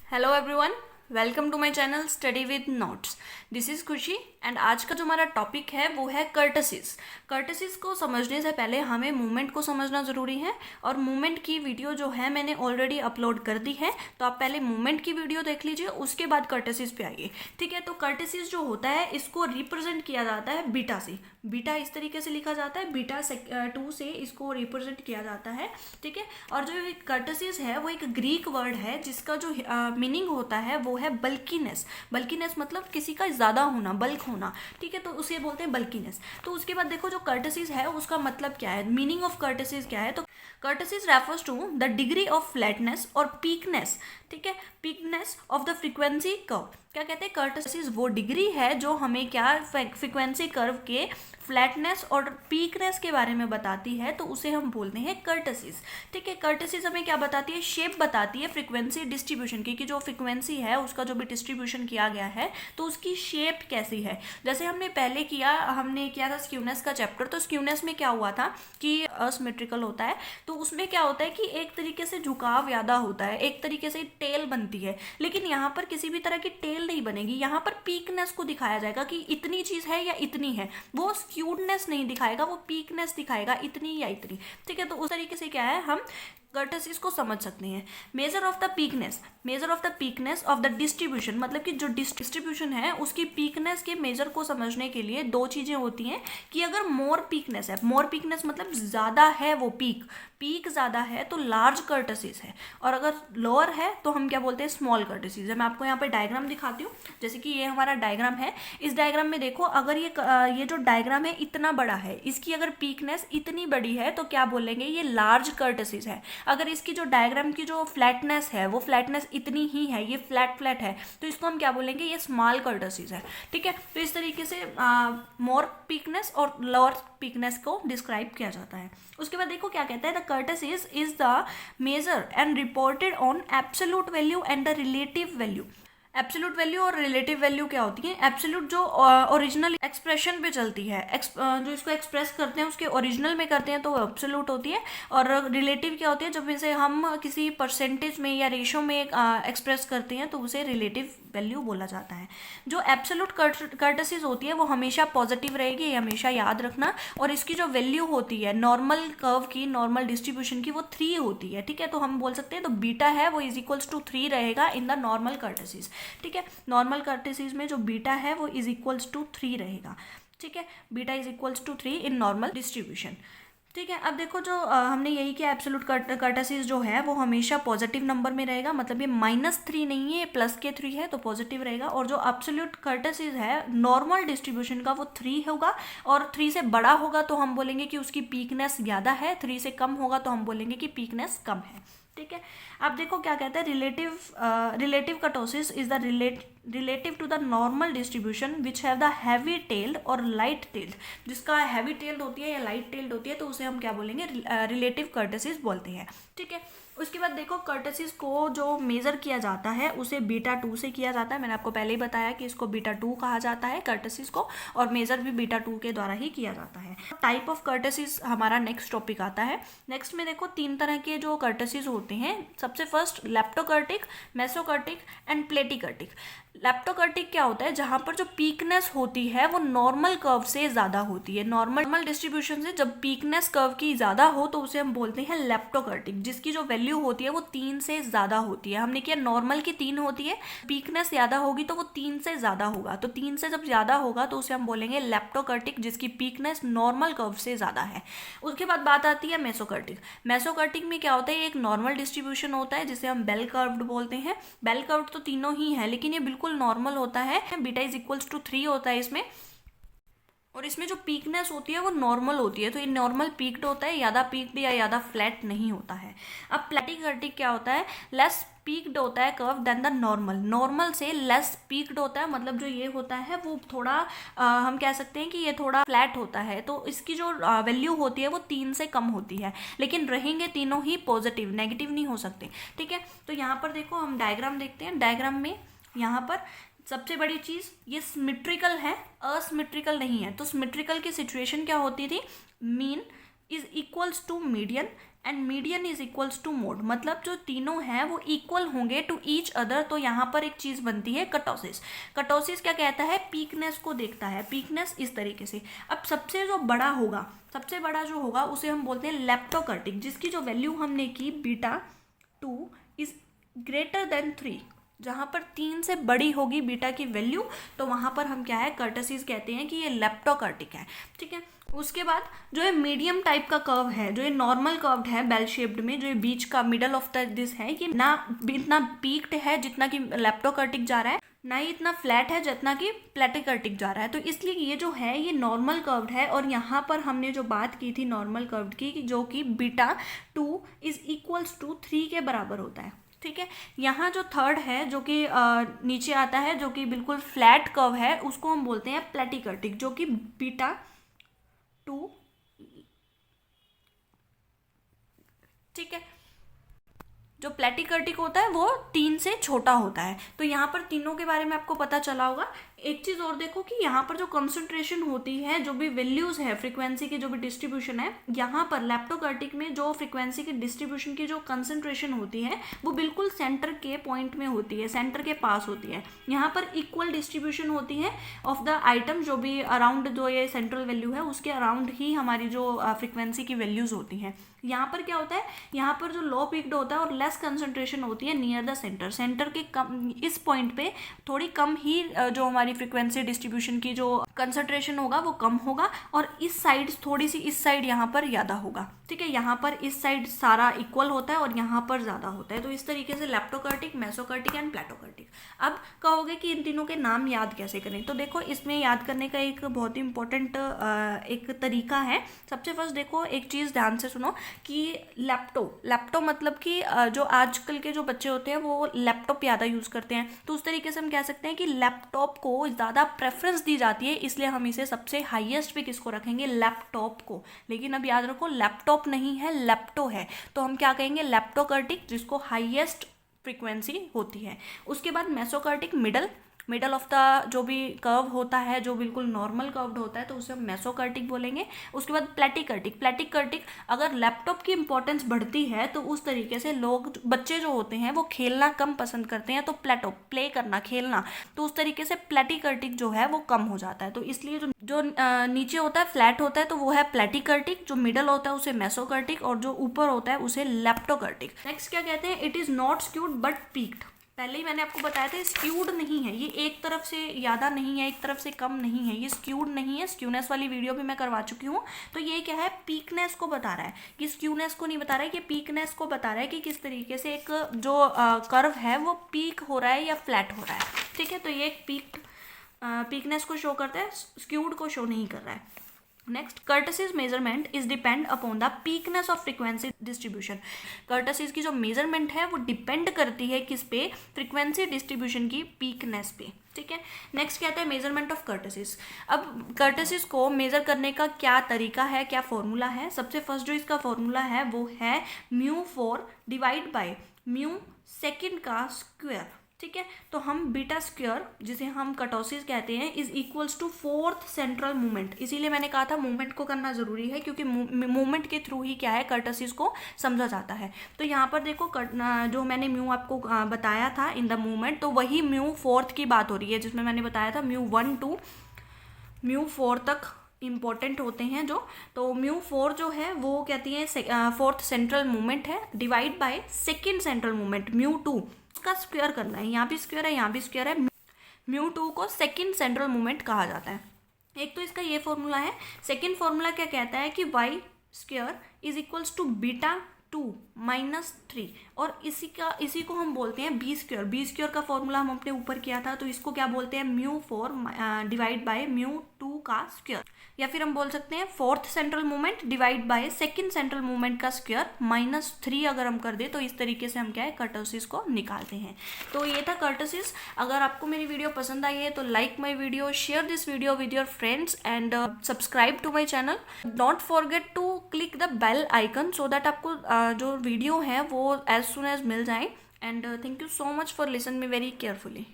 Hello everyone, welcome to my channel study with notes. This is खुशी and आज का जो हमारा टॉपिक है वो है कर्टसीज। कर्टसीज को समझने से पहले हमें मूवमेंट को समझना ज़रूरी है और मूवमेंट की वीडियो जो है मैंने ऑलरेडी अपलोड कर दी है, तो आप पहले मूवमेंट की वीडियो देख लीजिए, उसके बाद कर्टसीज पे आइए। ठीक है, तो कर्टसीज जो होता है इसको रिप्रेजेंट किया जाता है बीटा से। बीटा इस तरीके से लिखा जाता है, बीटा 2 से इसको रिप्रेजेंट किया जाता है। ठीक है, और जो कर्टसीज है वो एक ग्रीक वर्ड है जिसका जो मीनिंग होता है वो है बल्कीनेस। बल्कीनेस मतलब किसी का ज़्यादा होना, बल्क होना। ठीक है, तो उसे बोलते हैं बल्कीनेस। तो उसके बाद देखो जो कर्टसीज है उसका मतलब क्या है, मीनिंग ऑफ कर्टसीज क्या है। तो kurtosis refers to the degree of flatness और पीकनेस। ठीक है, peakness of the frequency curve. क्या कहते हैं, कर्टसीज वो डिग्री है जो हमें क्या फ्रीक्वेंसी कर्व के फ्लैटनेस और पीकनेस के बारे में बताती है, तो उसे हम बोलते हैं कर्टसीज। ठीक है, कर्टसीज हमें क्या बताती है, शेप बताती है फ्रीक्वेंसी डिस्ट्रीब्यूशन की, कि जो फ्रीक्वेंसी है उसका जो भी डिस्ट्रीब्यूशन किया गया है तो उसकी शेप कैसी है। जैसे हमने किया था स्क्यूनेस का चैप्टर। तो स्क्यूनेस में क्या हुआ था कि असिमेट्रिकल होता है, तो उसमें क्या होता है कि एक तरीके से झुकाव ज़्यादा होता है, एक तरीके से टेल बनती है। लेकिन यहाँ पर किसी भी तरह की टेल नहीं बनेगी, यहाँ पर पीकनेस को दिखाया जाएगा कि इतनी चीज़ है या इतनी है। वो स्क्यूडनेस नहीं दिखाएगा, वो पीकनेस दिखाएगा, इतनी या इतनी। ठीक है, तो उस तरीके से क्या है, हम कर्टसीज को समझ सकते हैं। Measure of the peakness of the distribution, मतलब कि जो डिस्ट्रीब्यूशन है उसकी पीकनेस के मेजर को समझने के लिए दो चीजें होती हैं कि अगर मोर पीकनेस है, मोर पीकनेस मतलब ज्यादा है, वो पीक ज्यादा है तो लार्ज कर्टसीज है, और अगर लोअर है तो हम क्या बोलते हैं, स्मॉल कर्टसीज है। मैं आपको यहाँ पे डायग्राम दिखाती हूँ। जैसे कि ये हमारा डायग्राम है, इस डायग्राम में देखो, अगर ये जो डायग्राम है इतना बड़ा है, इसकी अगर पीकनेस इतनी बड़ी है तो क्या बोलेंगे, ये लार्ज कर्टसीज है। अगर इसकी जो डायग्राम की जो फ्लैटनेस है वो फ्लैटनेस इतनी ही है, ये फ्लैट है, तो इसको हम क्या बोलेंगे, ये स्मॉल कर्टसीज है। ठीक है, तो इस तरीके से मोर पीकनेस और लोअर पीकनेस को डिस्क्राइब किया जाता है। उसके बाद देखो क्या कहता है, the kurtosis is the measure and reported on absolute value and the relative value. Absolute value और रिलेटिव वैल्यू क्या होती है, एब्सोल्यूट जो ओरिजिनल एक्सप्रेशन पे चलती है, जो इसको एक्सप्रेस करते हैं उसके ओरिजिनल में करते हैं तो वो एब्सोल्यूट होती है, और रिलेटिव क्या होती है, जब इसे हम किसी परसेंटेज में या रेशो में एक्सप्रेस करते हैं तो उसे रिलेटिव वैल्यू बोला जाता है। जो एब्सोल्यूट कर्टसीज होती है वो हमेशा पॉजिटिव रहेगी, ये हमेशा याद रखना। और इसकी जो वैल्यू होती है नॉर्मल कर्व की, नॉर्मल डिस्ट्रीब्यूशन की, वो 3 होती है। ठीक है, तो हम बोल सकते हैं तो बीटा है वो इज इक्वल्स टू 3 रहेगा इन द नॉर्मल कर्टसीज। ठीक है, नॉर्मल कर्टसीज में जो बीटा है वो इज इक्वल्स टू 3 रहेगा। ठीक है, beta is equals to 3 in normal distribution. ठीक है, अब देखो जो हमने यही किया, एब्सोल्यूट कर्टसीज जो है वो हमेशा पॉजिटिव नंबर में रहेगा, मतलब ये -3 नहीं है, ये +3 है तो पॉजिटिव रहेगा। और जो एब्सोल्यूट कर्टसीज है नॉर्मल डिस्ट्रीब्यूशन का वो 3 होगा, और 3 से बड़ा होगा तो हम बोलेंगे कि उसकी पीकनेस ज़्यादा है, 3 से कम होगा तो हम बोलेंगे कि पीकनेस कम है। ठीक है, अब देखो क्या कहता है, relative kurtosis is the relative to the normal distribution which have the heavy tailed और लाइट टेल्ड। जिसका हैवी टेल्ड होती है या लाइट टेल्ड होती है तो उसे हम क्या बोलेंगे, रिलेटिव कर्टसीज बोलते हैं। ठीक है, उसके बाद देखो कर्टसीज को जो मेजर किया जाता है उसे बीटा 2 से किया जाता है। मैंने आपको पहले ही बताया कि इसको बीटा 2 कहा जाता है कर्टसीज को, और मेजर भी बीटा 2 के द्वारा ही किया जाता है। टाइप ऑफ कर्टसीज हमारा नेक्स्ट टॉपिक आता है। नेक्स्ट में देखो 3 तरह के जो कर्टसीज होते हैं। सबसे फर्स्ट लेप्टोकर्टिक, मेसोकर्टिक एंड प्लेटिकर्टिक। लेप्टोकर्टिक क्या होता है, जहां पर जो पीकनेस होती है वो नॉर्मल कर्व से ज़्यादा होती है। नॉर्मल डिस्ट्रीब्यूशन से जब पीकनेस कर्व की ज़्यादा हो तो उसे हम बोलते हैं लेप्टोकर्टिक, जिसकी जो वैल्यू होती है वो 3 से ज़्यादा होती है। हमने किया नॉर्मल की 3 होती है, पीकनेस ज़्यादा होगी तो वो 3 से ज़्यादा होगा, तो 3 से जब ज़्यादा होगा तो उसे हम बोलेंगे लेप्टोकर्टिक, जिसकी पीकनेस नॉर्मल कर्व से ज़्यादा है। उसके बाद बात आती है मेसोकर्टिक। मेसोकर्टिक में क्या होता है, एक नॉर्मल डिस्ट्रीब्यूशन होता है जिसे हम बेल कर्व्ड बोलते हैं। बेल कर्व्ड तो तीनों ही है लेकिन ये बिल्कुल नॉर्मल होता है, बीटा इज इक्वल्स टू 3 होता है इसमें, और इसमें जो पीकनेस होती है वो नॉर्मल होती है, तो ये नॉर्मल पीक्ड होता है, ज़्यादा पीक्ड या ज़्यादा फ्लैट नहीं होता है। अब प्लेटिकर्टिक क्या होता है, लेस पीक्ड होता है कर्व देन द नॉर्मल से लेस पीक्ड होता है, मतलब जो ये होता है वो थोड़ा हम कह सकते हैं कि ये थोड़ा फ्लैट होता है, तो इसकी जो वैल्यू होती है वो 3 से कम होती है, लेकिन रहेंगे तीनों ही पॉजिटिव, नेगेटिव नहीं हो सकते। ठीक है, तो यहाँ पर देखो हम डायग्राम देखते हैं। डायग्राम में यहाँ पर सबसे बड़ी चीज़ ये सिमेट्रिकल है, असिमेट्रिकल नहीं है। तो सिमेट्रिकल की सिचुएशन क्या होती थी, mean is equals to median and median is equals to mode, मतलब जो तीनों हैं वो इक्वल होंगे टू ईच अदर। तो यहाँ पर एक चीज़ बनती है कर्टोसिस। कर्टोसिस क्या कहता है, पीकनेस को देखता है, पीकनेस इस तरीके से। अब सबसे जो बड़ा होगा, सबसे बड़ा जो होगा उसे हम बोलते हैं लेप्टोकर्टिक, जिसकी जो वैल्यू हमने की β2 इज ग्रेटर देन 3, जहाँ पर 3 से बड़ी होगी बीटा की वैल्यू, तो वहाँ पर हम क्या है, कर्टसिस कहते हैं कि ये लेप्टोकर्टिक है। ठीक है, उसके बाद जो है मीडियम टाइप का कर्व है, जो ये नॉर्मल कर्व्ड है बेल शेप्ड में, जो ये बीच का मिडल ऑफ द दिस है, कि ना इतना पीक्ड है जितना कि लेप्टोकर्टिक जा रहा है, ना ही इतना फ्लैट है जितना कि प्लेटिकर्टिक जा रहा है। तो इसलिए ये जो है ये नॉर्मल कर्व्ड है। और यहाँ पर हमने जो बात की थी नॉर्मल कर्व्ड की, जो कि β2 इज इक्वल्स टू 3 के बराबर होता है। ठीक है, यहाँ जो थर्ड है जो कि नीचे आता है, जो कि बिल्कुल फ्लैट कर्व है, उसको हम बोलते हैं प्लेटिकर्टिक, जो कि β2, ठीक है, जो प्लेटिकर्टिक होता है वो 3 से छोटा होता है। तो यहाँ पर तीनों के बारे में आपको पता चला होगा। एक चीज़ और देखो कि यहाँ पर जो कंसंट्रेशन होती है, जो भी वैल्यूज़ है फ्रीक्वेंसी की, जो भी डिस्ट्रीब्यूशन है, यहाँ पर लेप्टोकर्टिक में जो फ्रीक्वेंसी की डिस्ट्रीब्यूशन की जो कंसंट्रेशन होती है वो बिल्कुल सेंटर के पॉइंट में होती है, सेंटर के पास होती है। यहाँ पर इक्वल डिस्ट्रीब्यूशन होती है ऑफ द आइटम, जो भी अराउंड जो ये सेंट्रल वैल्यू है उसके अराउंड ही हमारी जो फ्रीक्वेंसी की वैल्यूज़ होती हैं। यहाँ पर क्या होता है, यहाँ पर जो लो पीक्ड होता है और लेस कंसंट्रेशन होती है नियर द सेंटर, सेंटर के कम इस पॉइंट पे थोड़ी कम ही जो हमारी फ्रीक्वेंसी डिस्ट्रीब्यूशन की जो कंसंट्रेशन होगा वो कम होगा, और इस साइड थोड़ी सी इस साइड यहाँ पर ज़्यादा होगा। ठीक है, यहाँ पर इस साइड सारा इक्वल होता है और यहाँ पर ज़्यादा होता है। तो इस तरीके से लेप्टोकर्टिक, मेसोकर्टिक एंड प्लेटोकर्टिक। अब कहोगे कि इन तीनों के नाम याद कैसे करें, तो देखो इसमें याद करने का एक बहुत ही इंपॉर्टेंट एक तरीका है। सबसे फर्स्ट देखो एक चीज़ ध्यान से सुनो कि लैपटॉप मतलब कि जो आजकल के जो बच्चे होते हैं वो लैपटॉप ज़्यादा यूज़ करते हैं, तो उस तरीके से हम कह सकते हैं कि लैपटॉप को ज़्यादा प्रेफरेंस दी जाती है, इसलिए हम इसे सबसे हाईएस्ट पे किसको रखेंगे, लैपटॉप को। लेकिन अब याद रखो लैपटॉप नहीं है, लैपटो है, तो हम क्या कहेंगे, लैप्टोकर्टिक, जिसको हाईएस्ट फ्रीक्वेंसी होती है। उसके बाद मेसोकर्टिक, मिडल ऑफ द जो भी कर्व होता है, जो बिल्कुल नॉर्मल कर्व्ड होता है, तो उसे हम मेसोकर्टिक बोलेंगे। उसके बाद प्लेटिकर्टिक अगर लैपटॉप की इंपॉर्टेंस बढ़ती है तो उस तरीके से लोग, बच्चे जो होते हैं वो खेलना कम पसंद करते हैं, तो प्ले करना, खेलना, तो उस तरीके से प्लेटिकर्टिक जो है वो कम हो जाता है। तो इसलिए जो नीचे होता है फ्लैट होता है तो वो है प्लेटिकर्टिक, जो मिडल होता है उसे मेसोकर्टिक, और जो ऊपर होता है उसे लैप्टोकर्टिक। नेक्स्ट क्या कहते हैं, it is not skewed but peaked. पहले ही मैंने आपको बताया था स्क्यूड नहीं है, ये एक तरफ से ज़्यादा नहीं है, एक तरफ से कम नहीं है, ये स्क्यूड नहीं है। स्क्यूनेस वाली वीडियो भी मैं करवा चुकी हूँ। तो ये क्या है, पीकनेस को बता रहा है, कि स्क्यूनेस को नहीं बता रहा है, कि पीकनेस को बता रहा है कि किस तरीके से एक जो कर्व है वो पीक हो रहा है या फ्लैट हो रहा है। ठीक है, तो ये एक पीकनेस को शो करता है, स्क्यूड को शो नहीं कर रहा है। Next, kurtosis measurement is depend upon the peakness of frequency distribution. Kurtosis की जो मेजरमेंट है वो डिपेंड करती है किस पे, फ्रीक्वेंसी डिस्ट्रीब्यूशन की पीकनेस पे। ठीक है, नेक्स्ट कहते हैं मेजरमेंट ऑफ कर्टसिस। अब कर्टसिस को मेजर करने का क्या तरीका है, क्या फॉर्मूला है। सबसे फर्स्ट जो इसका फॉर्मूला है वो है μ4 डिवाइड बाय म्यू सेकेंड का स्क्वायर। ठीक है, तो हम बीटा स्क्वायर, जिसे हम कर्टोसिस कहते हैं, is equals to fourth central movement. इसीलिए मैंने कहा था मूवमेंट को करना जरूरी है, क्योंकि मूवमेंट के थ्रू ही क्या है, कर्टोसिस को समझा जाता है। तो यहाँ पर देखो जो मैंने म्यू आपको बताया था इन द मूवमेंट, तो वही μ4 की बात हो रही है, जिसमें मैंने बताया था μ1 to μ4 तक इम्पॉर्टेंट होते हैं जो। तो μ4 जो है वो कहती है फोर्थ सेंट्रल मूवमेंट है, divide by second central movement μ2 का स्क्वायर करना है। यहाँ भी स्क्वायर है, यहाँ भी स्क्वायर है। μ2 को सेकेंड सेंट्रल मूवमेंट कहा जाता है। एक तो इसका ये फॉर्मूला है। सेकेंड फॉर्मूला क्या कहता है कि Y square is equals to β2 - 3, और इसी को हम बोलते हैं बी स्क्वायर का फॉर्मूला हम अपने ऊपर किया था, तो इसको क्या बोलते हैं, μ4 डिवाइड बाय μ2 का स्क्वायर, या फिर हम बोल सकते हैं fourth central movement divide by second central movement का स्क्वायर -3 अगर हम कर दे, तो इस तरीके से हम क्या है, कर्टोसिस को निकालते हैं। तो ये था कर्टोसिस। अगर आपको मेरी वीडियो पसंद आई है तो like my video, share this video with your friends and subscribe to my channel. Don't forget to click the bell icon so that आपको जो वीडियो है वो एज सुन एज मिल जाए। And thank you so much for listen me very carefully.